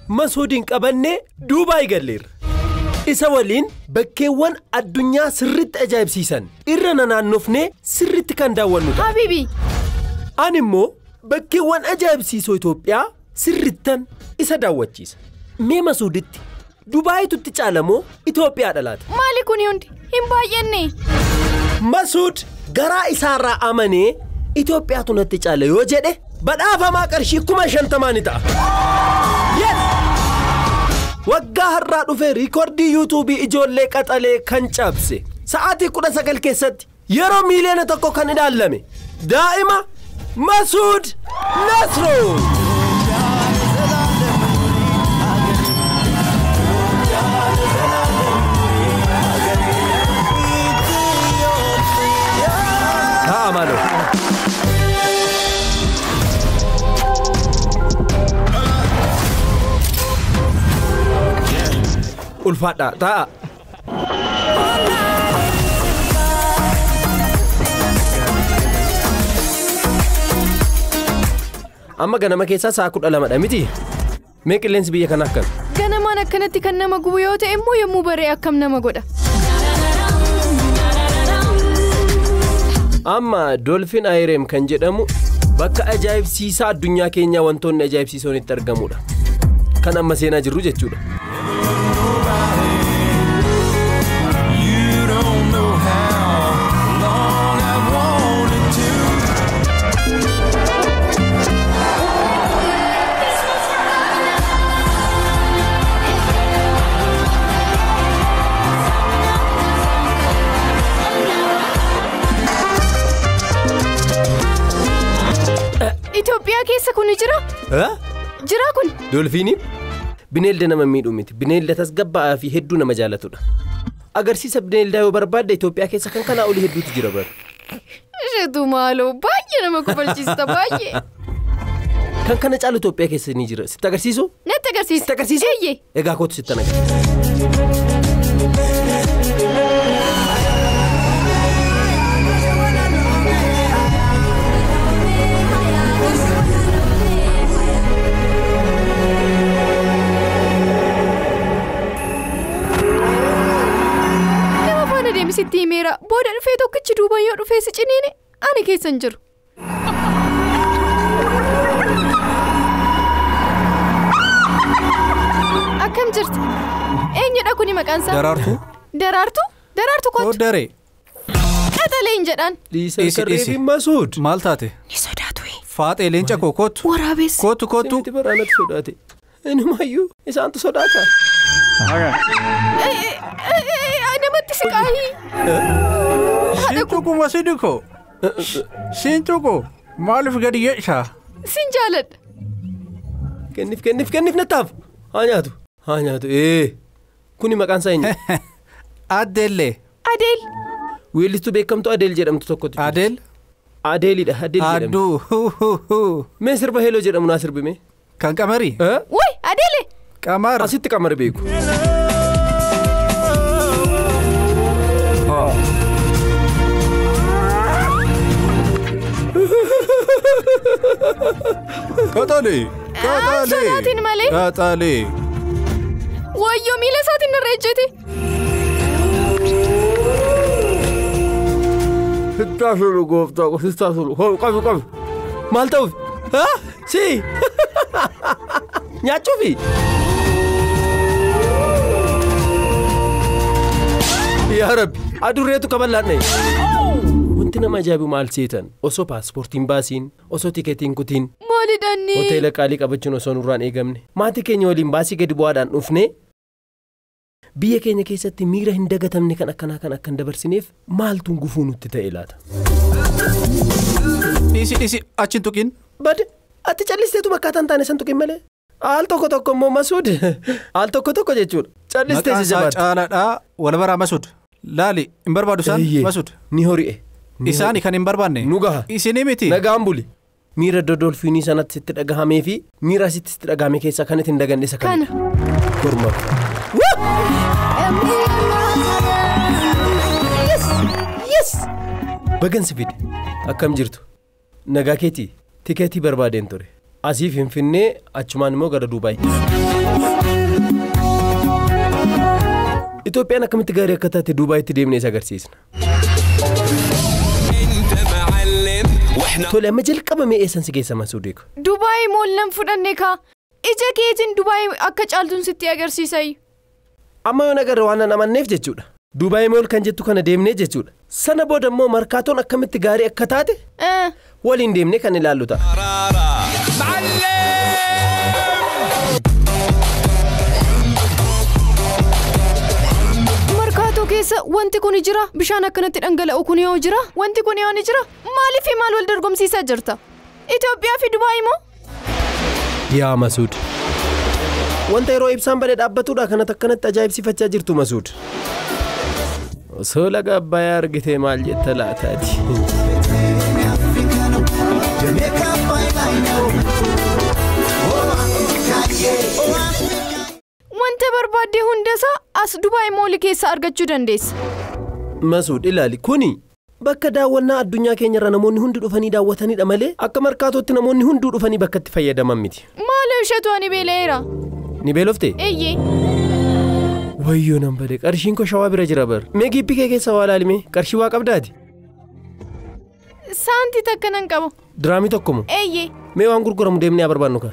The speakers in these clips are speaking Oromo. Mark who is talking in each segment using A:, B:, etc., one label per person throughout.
A: Masuudin qabannee Duubaay galleerra. Isa waliin bakkeewwan addunyaa sirriitti ajaa'ibsiisan irra naannofnee sirriitti kan daawwannudha.
B: Habibi.
A: Ani immoo bakkeewwan ajaa'ibsiisoo Itoophiyaa sirriittan isa daawwachiisa. Mee Masuuditti Dubaayitutti caalamoo Itoophiyaa dhalaata.
B: Maali kun hundi hin baay'anne.
A: Masuud garaa isaarraa amanee Itoophiyaatu natti caala yoo jedhe badhaafamaa qarshii 50,000 ni ta'a. Yes! Waggaa har'aa dhufee riikoordii YouTube ijoollee qaxalee kan cabse sa'aatii 19 keessatti yeroo miiliyoona 1 kan ilaalame daa'ima Masuud Nasroo. Malo. Ulfaadha ta'a. Amma ganama keessaa sa'a 12dha miti. Mee qilleensi biyya kana akkam?
B: Ganamaan akkanatti kan nama gubu yoo ta'e immoo yommuu baree akkam nama godha.
A: Amma Dolphin Airem kan jedhamu bakka ajaa'ibsiisaa addunyaa keenyaa wantoonni ajaa'ibsiisoon itti argamudha. Kan amma seenaa jirru jechuudha.
B: Itoophiyaa keessa kun jira? Jira kun?
A: Dolphiin bineelda nama miidhu miti. Bineelda tasgabba'aa fi hedduu nama jaalatudha. Agarsiisa bineeldaa yoo barbaadde Itoophiyaa keessa kan kanaa olii hedduutu jira bar.
B: Isheetu maaloo baay'ee nama kofalchiista baay'ee.
A: Kan kana caalu Itoophiyaa keessa ni jira. Sitti agarsiisu?
B: Natti agarsiisa.
A: Sitti agarsiisu?
B: Eeyyee.
A: Egaa kootu sitti agarsiisa.
B: Sitti himeera booda dhufee tokkichi duuba yoo dhufee si ciniine ani keessan jiru. Akkam jirti? Eenyudha kuni maqaansaa?
C: Daraartuu.
B: Daraartuu? Daraartuu kootu?
C: Daree.
B: Qaxaleen jedhaan.
A: Dhiisa Masuud.
C: Maal taate?
B: Ni sodaatu.
C: Faaxee leenca koo kootu.
B: Waraabessi.
C: Kootu.
A: Sitti baraanatti sodaate. Inumayyuu isaantu sodaata.
B: Namatti siqaahii.
C: Siintuqu Masiidiko. Siintuqu maaliif gadi yeeshaa?
B: Sin jaaladha.
A: Kennif nattaaf. Haa nyaatu. Kuni maqaan isaa eenyu?
C: Adeellee.
B: Adeel.
A: Weellistuu beekamtu Adeel jedhamtu tokkotu.
C: Adeel?
A: Adeelidha. Adeel jedhamu.
C: Adduu.
A: Mee sirba Heeloo jedhamu naa sirbime?
C: Kan qamarii?
B: Woy Adeele.
C: Qamar.
A: Asitti qamari beeku.
C: Qaxalee.
B: Sodaatiin malee.
C: Qaxalee.
B: Wayyoo miila isaatiin irra ejjete.
A: Sittaasulu gooftaa ko sittaasulu. Qabi. Maal ta'uuf? Si. Nyaachuufi. Yaa Rabbi adurreetu kabal'aadhe. Wanti nama ajaa'ibu maal seetan osoo paaspoortiin baasiin osoo tikeetiin kutiin.
B: Maalidhanni?
A: Hoteela qaalii qabachuun osoo nurraan eegamne maatii keenya waliin baasii gadi bu'aadhaan dhufne biyya keenya keessatti miira hin dagatamne kan akkanaa kan akkan dabarsineef maaltuun gufuu nutti ta'e laata?
C: Dhiisi achi tuqin.
A: Bade ati callisteetu bakkaataan taane san tuqin malee. Al tokko immoo Masuud. Al tokko jechuudha. Callistee si jabaata.
C: Caalaadhaa wal baraa Masuud. Laali hin barbaadu isaan Masuud.
A: Ni hori'e.
C: Isaani kan hin barbaanne.
A: Nugaha.
C: Isinii miti.
A: Nagaan buli. Miira Dolphiinii sanatti sitti dhagahamee fi miira sitti dhagahame keessaa kan itti hin daganne isa kana. Korma. Yes. Bagansi fide. Akkam jirtu. Nagaa keetii tikeetii barbaadeen ture. Asii Finfinnee achumaan immoo gara Duubaay. Itoophiyaan akkamitti gaarii akka taate Duubaayitti deemnee isa agarsiisna. Tole amma jalqabamee eessansi keessa Masuudeeko.
B: Duubaay moollan fudhannee kaa. Ija keetiin Duubaay akka caaltuun sitti agarsiisay.
A: Amma yoo nagarra waan namanneef jechuudha. Duubaay mool kan jettu kana deemnee jechuudha. Sana booda immoo markaatoon akkamitti gaarii akka taate waliin deemnee kan ilaallu ta'a.
B: Markaatoo keessa wanti kun jira bishaan akkanatti dhangala'u kun yoo jira wanti kun yoo ni jira maaliif maal wal dorgomsiisaa jirta? Itoophiyaa fi Duubaay moo?
A: Yaa Masuud. Wanta yeroo ibsaan badee dhaabbatudha kanatti akkanatti ajaa'ibsifachaa jirtu Masuud. Osoo laga Abbayyaa argitee maal jetta laataati.
B: Wanta barbaadde hundasaa as Duubaay moolii keessa argachuu dandeessa.
A: Masuud ilaali kuni bakka daawwannaa addunyaa keenyarra namoonni hundi dhufanii daawwatanidha malee akka markaatootti namoonni hunduu dhufanii bakka itti fayyadaman miti.
B: Maal ishatu ani beeleera?
A: Ni beelofte?
B: Eeyyee.
A: Wayyoo nan bade qarshiin koo shawaa bira jira bar. Mee giippii kee keessa waa laalime qarshii waa qabdaati?
B: Saantii takka nan qabu.
A: Diraamii tokko moo?
B: Eeyyee.
A: Mee waan gurguramu deemnee haa barbaannu kan.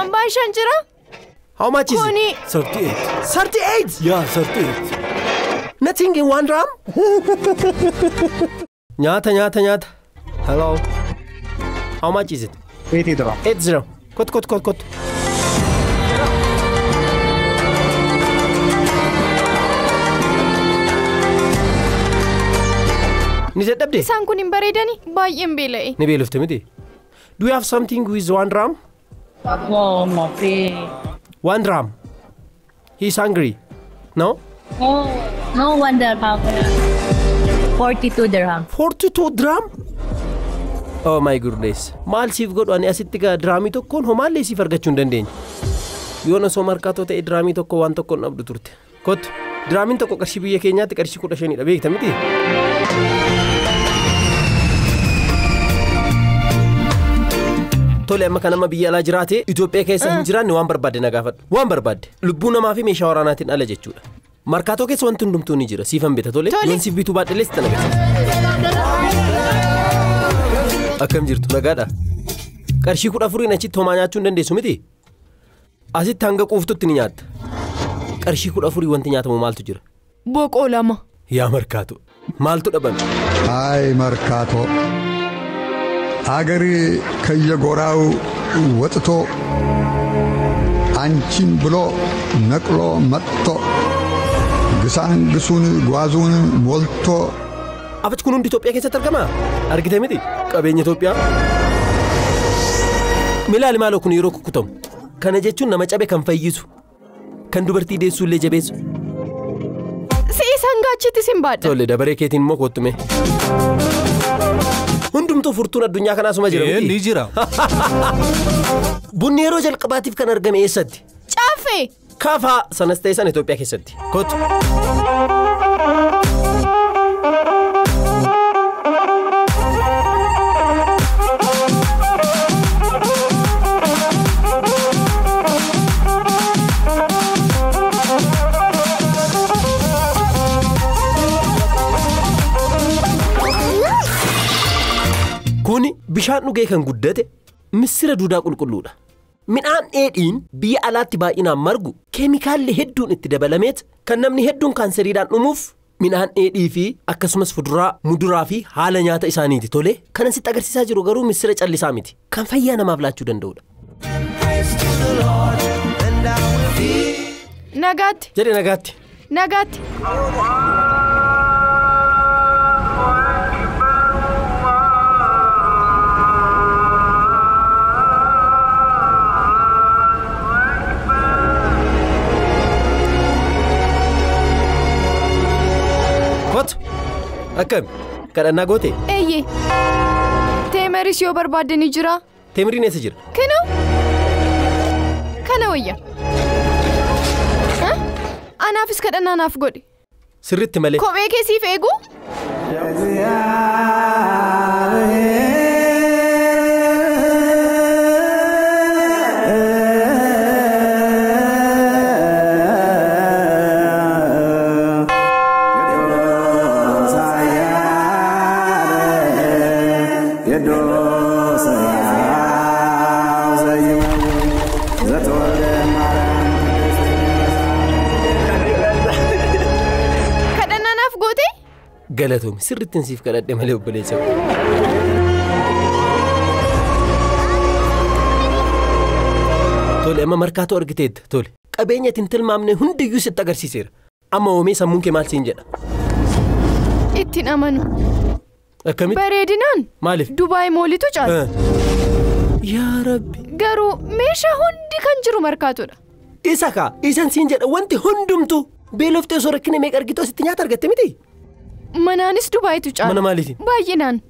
B: Ambaa shan jira?
A: How much is it?
B: Kuni.
C: 38.
A: 38?
C: Yeah, 38.
A: Nothing in 1 gram? Nyaata. Hello. How much is it?
C: 80 dirham.
A: 80. Kot. Ni dadhabde?
B: Isaan kun hin bareedani baay'een beela'e.
A: Ni beelofte miti? Do you have something with 1 gram?
D: No, Mofi.
A: 1 gram. He's hungry. No?
D: No wonder, Papa. 42 dirham.
A: 42 dirham? Oh my goodness. Maal siif godhu ani asitti gaa diraamii tokkoon homaallee siif argachuu hin dandeenye. Yoon osoo markaatoo ta'e diraamii tokko waan tokkoon dhabdu turte. Kottu diraamiin tokko qarshii biyya keenyaatti qarshii 15dha beekta miti? Tole amma kan amma biyya alaa jiraate Itoophiyaa keessa hin jiraanne waan barbaadde na gaafadhu. Waan barbaadde lubbuu namaa fi meeshaa waraanaatiin ala jechuudha. Markaatoo keessa wanti hundumtuu ni jira siifan bita tole yoon siif bituu baadhillee sitti nagarsiisa. Akkam jirtu nagaadha. Qarshii 14 achitti homaa nyaachuu hin dandeessu miti? Asitti hanga quuftutti ni nyaatta. Qarshii 14 wanti nyaatamu maaltu jira?
B: Boqoo lama.
A: Yaa markaatoo maaltu dhabame?
E: Ay markaatoo. አገር ከየጎራው ወጥቶ አንቺን ብሎ ነቅሎ መጥቶ ግሳንግሱን ጓዙን ሞልቶ
A: አብች ኩኑ ኢትዮጵያ ከሰ ተርገማ አርግተ ምቲ ቀበኝ ኢትዮጵያ ሚላል ማሎ ኩኑ ይሮኩ ኩተም ከነጀቹን ነመጨበ ከንፈይሱ ከንዱበርቲ ዴሱ ለጀቤሱ
B: ሲሰንጋችት ሲምባደ
A: ቶለ ደበሬ ኬቲን ሞኮቱሜ hundumtu furtuun addunyaa kanaa suma jira miti?
C: Ni jira.
A: Bunni yeroo jalqabaatiif kan argame eessatti?
B: Caaffee.
A: Kafaa sanas ta'e sana Itoophiyaa keessatti. Kottu. Kuni bishaan dhugee kan guddate misira duudaa qulqulluudha. Midhaan dheedhiin biyya alaatti baay'inaan margu keemikaalli hedduun itti dabalameet kan namni hedduun kaanseriidhaan dhumuuf midhaan dheedhii fi akkasumas fuduraa, muduraa fi haala nyaata isaaniiti tole. Kanan sitti agarsiisaa jiru garuu misira callisaa miti. Kan fayyaa namaaf laachuu danda'udha.
B: Nagaatti.
A: Jedhe nagaatti.
B: Nagaatti.
A: Akkam kadhannaa goote?
B: Eeyyee. Teemeris yoo barbaadde ni jira.
A: Teemiriin eessa jira?
B: Kana wayya. Anaafis kadhannaa naaf godhi.
A: Sirriitti malee.
B: Kophee keessiif eegu?
A: Galatoom sirriitti siif kadhadhe malee obboleessa. Tole amma markaatoo argiteetta tole. Qabeenya tilmaamne hundiyyuu sitti agarsiiseera. Amma oomee sammuun kee maal siin jedha?
B: Ittiin amanu.
A: Akkamitti?
B: Bareedinaan.
A: Maaliif?
B: Dubaay moolitu caala.
A: Yaa Rabbi.
B: Garuu meeshaa hundi kan jiru markaatoodha.
A: Isa kaa isan siin jedha wanti hundumtu beeloftee osoo rakkina meeqa argitoo sitti nyaata argatte miti?
B: Manaanis Dubaayitu caala.
A: Mana maaliitiin?
B: Baay'inaan.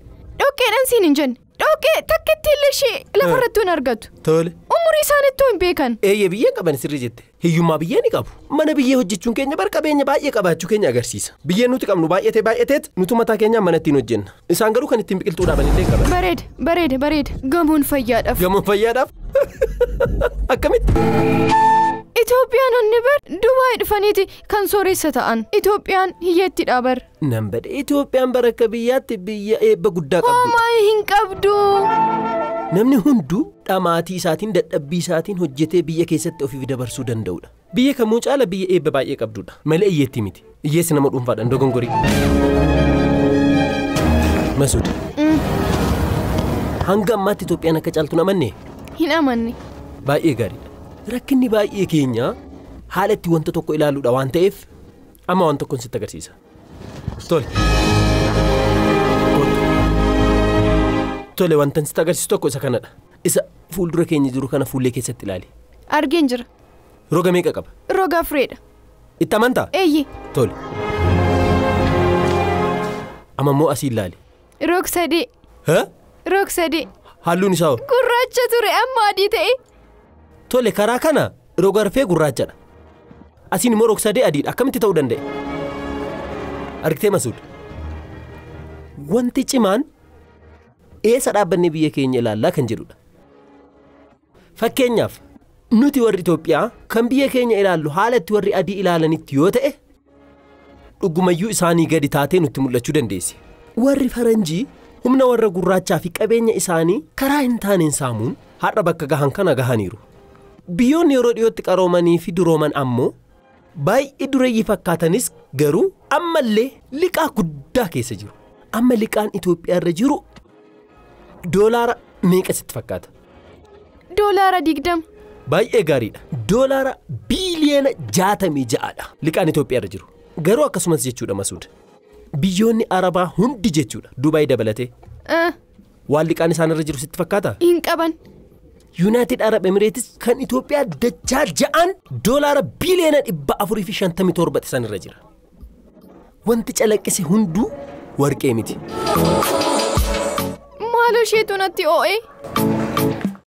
B: Dhoqqeedhaan siin hin jenne. Dhoqqee takkitti illee ishee lafarrattuu hin argatu.
A: Tole.
B: Umurii isaaniittuu hin beekan.
A: Eeyyee biyyeen qaban sirrii jette. Hiyyummaa biyyee ni qabu. Mana biyyee hojjechuun keenya bar qabeenya baay'ee qabaachuu keenya agarsiisa. Biyyeen nuti qabnu baay'ateet nutu mataa keenyaan mana ittiin hojjenna. Isaan garuu kan ittiin biqiltuu dhaaban illee qaban.
B: Bareeda. Gamoon fayyaadhaaf.
A: Gamoon fayyaadhaaf? Akkamitti?
B: Itoophiyaan onni bar Dubaay dhufaniiti kan sooressa ta'an. Itoophiyaan hiyyeetti dhaabar.
A: Nan bade Itoophiyaan bara akka biyyaatti biyya eebba guddaa qabdu.
B: Homaa hin qabdu.
A: Namni hunduu dhamaatii isaatiin dadhabbii isaatiin hojjetee biyya keessatti ofiif dabarsuu danda'udha. Biyya kamuu caala biyya eebba baay'ee qabdudha. Malee iyyeetti miti. Iyyeessi nama dhuunfaadhaan dogongorii. Masuud. Hanga ammaatti Itoophiyaan akka caaltu namanne?
B: Hin amanne.
A: Baay'ee gaariidha. Rakkinni baay'ee keenya haala itti wanta tokko ilaaluudha waan ta'eef amma waan tokkoon sitti agarsiisa. Tole wanta sitti agarsiisu tokko isa kanadha. Isa fuuldura keenya jiru kana fuullee keessatti ilaali.
B: Argeen jira.
A: Roga meeqa qaba?
B: Roga afuridha.
A: Itti amantaa?
B: Eeyyee.
A: Tole. Amma immoo asii ilaali.
B: Roog sadii. Roog sadii.
A: Halluun isaa hoo?
B: Gurraacha ture amma adii ta'e.
A: Tole karaa kana roga arfee gurraachadha. Asiin immoo roog sadii adiidha. Akkamitti ta'uu danda'e? Argitee Masuud? Wanti cimaan eessa dhaabbanne biyya keenya ilaallaa kan jedhudha. Fakkeenyaaf nuti warri Itoophiyaa kan biyya keenya ilaallu haala itti warri adii ilaalanitti yoo ta'e dhugumayyuu isaanii gadi taatee nutti mul'achuu dandeessi. Warri faranjii humna warra gurraachaa fi qabeenya isaanii karaa hin taaneen saamuun har'a bakka gahan kana gahaniiru. Biyyoonni yeroo dhiyootti qaroomanii fi durooman ammoo baay'ee dureeyyii fakkaatanis garuu ammallee liqaa guddaa keessa jiru. Amma liqaan Itoophiyaa irra jiru doolaara meeqa sitti fakkaata?
B: Doolaara 20.
A: Baay'ee gaariidha. Doolaara biiliyoona 66dha liqaan Itoophiyaa irra jiru. Garuu akkasumas jechuudha Masuud. Biyyoonni Arabaa hundi jechuudha Dubaay dabalatee. Waan liqaan isaan irra jiru sitti fakkaata?
B: Hin qaban.
A: United Arab Emirates kan Itoophiyaa dachaa 6 doolaara biiliyoona 457 isaan irra jira. Wanti calaqqise hunduu warqee miti.
B: Maal isheetu natti oo'e?